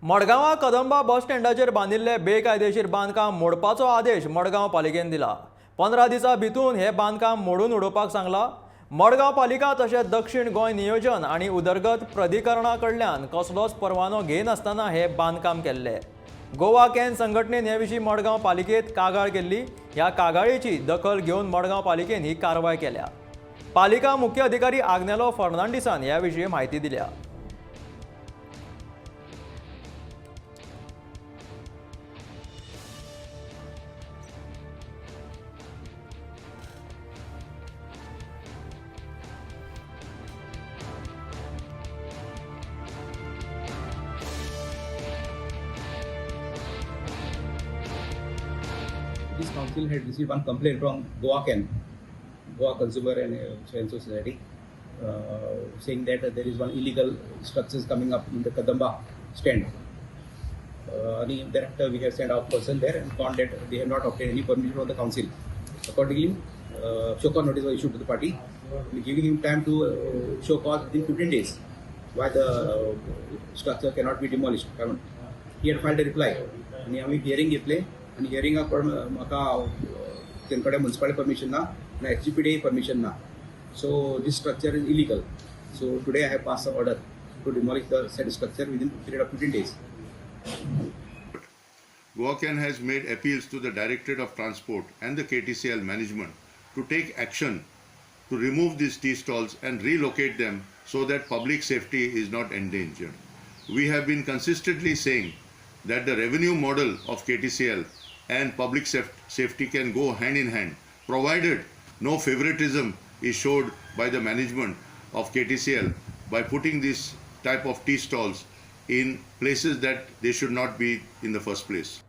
मडगांवां कदंबा बस स्टँडाचेर बांदिल्ले बेकायदेशीर बांदकाम मोडपाचो आदेश मडगांव पालिकेन दिला. 15 दिसां भितून हे बांदकाम मोडून उडोवपाक सांगला. मडगांव पालिका तशेंच दक्षिण गोंय नियोजन आनी उदरगत प्राधिकरणा कडल्यान कसलोच परवानो घेनासतना हे बांदकाम केल्ले. गोवा कॅन संघटनेन हे विशीं मडगांव पालिकेत कागाळ केल्ली. ह्या कागाळीची दखल घेवन मडगांव पालिकेन ही कारवाय केल्या. पालिका मुख्य अधिकारी आग्नेलो फर्नांडिसान ह्या विशीं म्हायती दिल्या. This council had received one complaint from Goa Consumer and Society, saying that there is one illegal structures coming up in the Kadamba stand. And thereafter we have sent our person there and found that they have not obtained any permission from the council. Accordingly, show cause notice was issued to the party, giving him time to show cause within 15 days why the structure cannot be demolished. He had filed a reply, and आम्ही hearing घेतले. आणि हियरिंगाक म्हाका तेंकडे municipality permission ना आणि executive permission ना. So this structure is illegal. So today I have pass a order to demolish the said structure within a period of 15 days. Goacan has made appeals to the Directorate of Transport and the KTCL management to take action to remove these tea stalls and relocate them so that public safety is not endangered. We have been consistently saying that the revenue model of KTCL and public safety can go hand in hand, provided no favoritism is showed by the management of KTCL by putting this type of tea stalls in places that they should not be in the first place.